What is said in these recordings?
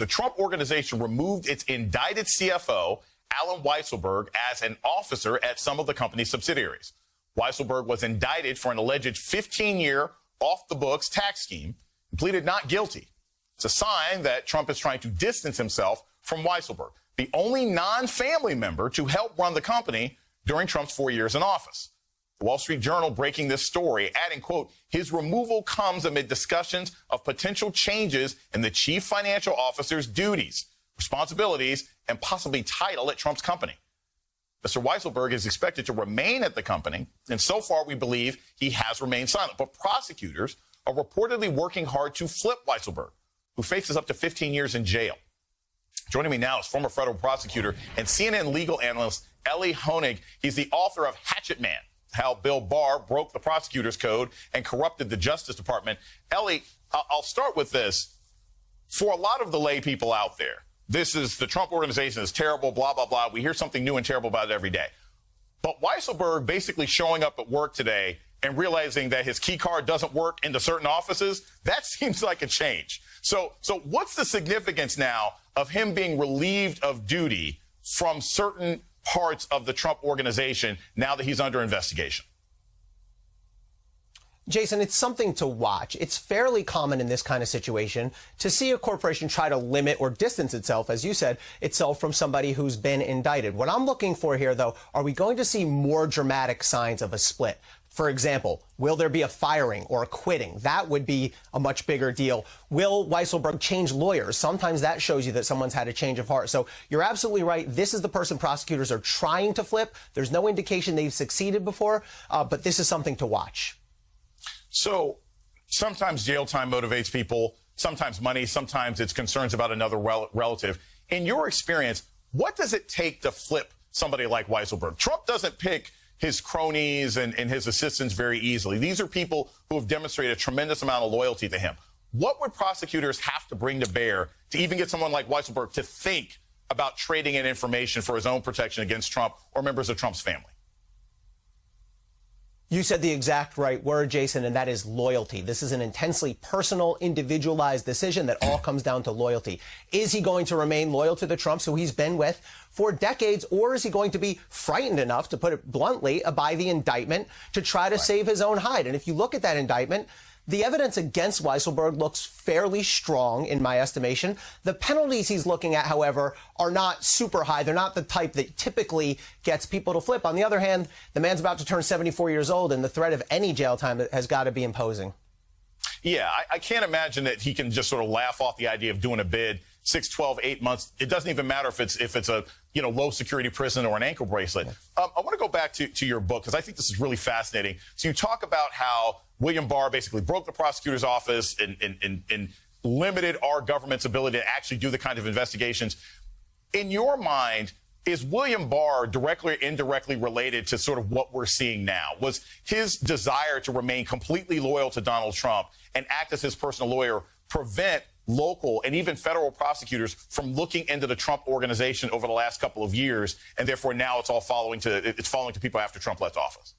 the Trump organization removed its indicted CFO, Alan Weisselberg, as an officer at some of the company's subsidiaries. Weisselberg was indicted for an alleged 15-year off-the-books tax scheme and pleaded not guilty. It's a sign that Trump is trying to distance himself from Weisselberg, the only non-family member to help run the company during Trump's 4 years in office. The Wall Street Journal breaking this story, adding, quote, his removal comes amid discussions of potential changes in the chief financial officer's duties, responsibilities, and possibly title at Trump's company. Mr. Weisselberg is expected to remain at the company, and so far we believe he has remained silent. But prosecutors are reportedly working hard to flip Weisselberg, who faces up to 15 years in jail. Joining me now is former federal prosecutor and CNN legal analyst Elie Honig. He's the author of Hatchet Man, How Bill Barr Broke the Prosecutor's Code and Corrupted the Justice Department. Elie, I'll start with this. For a lot of the lay people out there, this is the Trump organization is terrible, blah, blah, blah. We hear something new and terrible about it every day. But Weisselberg basically showing up at work today and realizing that his key card doesn't work into certain offices, that seems like a change. So what's the significance now of him being relieved of duty from certain parts of the Trump organization now that he's under investigation? Jason, it's something to watch. It's fairly common in this kind of situation to see a corporation try to limit or distance itself, as you said, itself from somebody who's been indicted. What I'm looking for here, though, are we going to see more dramatic signs of a split? For example, will there be a firing or a quitting? That would be a much bigger deal. Will Weisselberg change lawyers? Sometimes that shows you that someone's had a change of heart. So you're absolutely right. This is the person prosecutors are trying to flip. There's no indication they've succeeded before, but this is something to watch. So sometimes jail time motivates people, sometimes money, sometimes it's concerns about another relative. In your experience, what does it take to flip somebody like Weisselberg? Trump doesn't pick his cronies and his assistants very easily. These are people who have demonstrated a tremendous amount of loyalty to him. What would prosecutors have to bring to bear to even get someone like Weisselberg to think about trading in information for his own protection against Trump or members of Trump's family? You said the exact right word, Jason, and that is loyalty. This is an intensely personal, individualized decision that all comes down to loyalty. Is he going to remain loyal to the Trumps who he's been with for decades, or is he going to be frightened enough, to put it bluntly, by the indictment to try to save his own hide? And if you look at that indictment, the evidence against Weisselberg looks fairly strong, in my estimation. The penalties he's looking at, however, are not super high. They're not the type that typically gets people to flip. On the other hand, the man's about to turn 74 years old, and the threat of any jail time has got to be imposing. Yeah, I can't imagine that he can just sort of laugh off the idea of doing a bid 6, 12, 8 months. It doesn't even matter if it's a low security prison or an ankle bracelet. I want to go back to your book because I think this is really fascinating. So you talk about how William Barr basically broke the prosecutor's office and limited our government's ability to actually do the kind of investigations. In your mind, is William Barr directly or indirectly related to sort of what we're seeing now? Was his desire to remain completely loyal to Donald Trump and act as his personal lawyer prevent local and even federal prosecutors from looking into the Trump organization over the last couple of years, and therefore now it's following to people after Trump left office?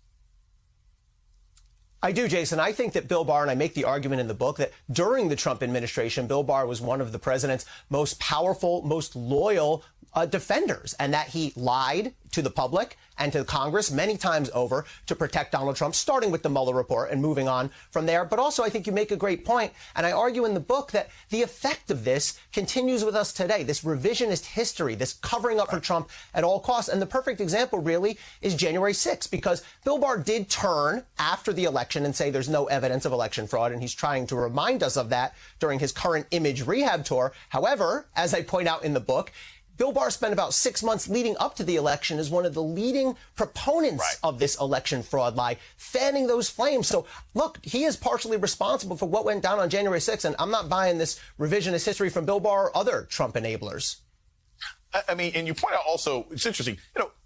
I do, Jason. I think that Bill Barr, and I make the argument in the book, that during the Trump administration, Bill Barr was one of the president's most powerful, most loyal defenders, and that he lied to the public and to Congress many times over to protect Donald Trump, starting with the Mueller report and moving on from there. But also, I think you make a great point, and I argue in the book that the effect of this continues with us today, this revisionist history, this covering up for Trump at all costs. And the perfect example, really, is January 6th, because Bill Barr did turn after the election and say there's no evidence of election fraud, and he's trying to remind us of that during his current image rehab tour. However, as I point out in the book, Bill Barr spent about 6 months leading up to the election as one of the leading proponents of this election fraud lie, fanning those flames. So, look, he is partially responsible for what went down on January 6th, and I'm not buying this revisionist history from Bill Barr or other Trump enablers. I mean, and you point out also, it's interesting,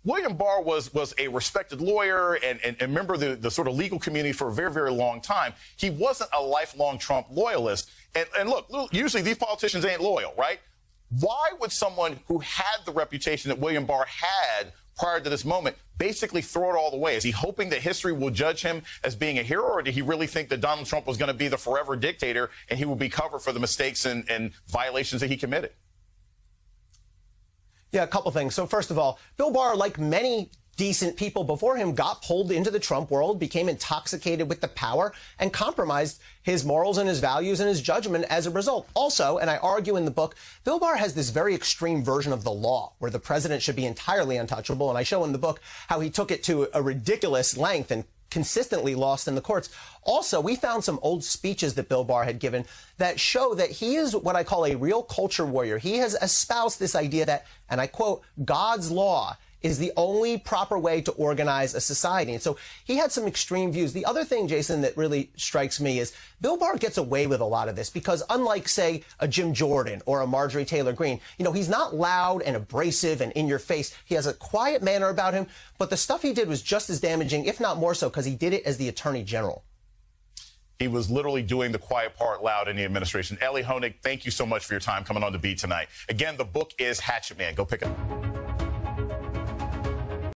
William Barr was a respected lawyer and a member of the sort of legal community for a very, very long time. He wasn't a lifelong Trump loyalist. And look, usually these politicians ain't loyal, right? Why would someone who had the reputation that William Barr had prior to this moment basically throw it all away? Is he hoping that history will judge him as being a hero, or did he really think that Donald Trump was going to be the forever dictator and he would be covered for the mistakes and violations that he committed? Yeah, a couple things. So first of all, Bill Barr, like many decent people before him, got pulled into the Trump world, became intoxicated with the power, and compromised his morals and his values and his judgment as a result. Also, and I argue in the book, Bill Barr has this very extreme version of the law where the president should be entirely untouchable. And I show in the book how he took it to a ridiculous length and consistently lost in the courts. Also, we found some old speeches that Bill Barr had given that show that he is what I call a real culture warrior. He has espoused this idea that, and I quote, God's law is the only proper way to organize a society. And so he had some extreme views. The other thing, Jason, that really strikes me is Bill Barr gets away with a lot of this because unlike, say, a Jim Jordan or a Marjorie Taylor Greene, he's not loud and abrasive and in your face. He has a quiet manner about him, but the stuff he did was just as damaging, if not more so, because he did it as the Attorney General. He was literally doing the quiet part loud in the administration. Elie Honig, thank you so much for your time coming on The Beat tonight. Again, the book is Hatchet Man. Go pick it up.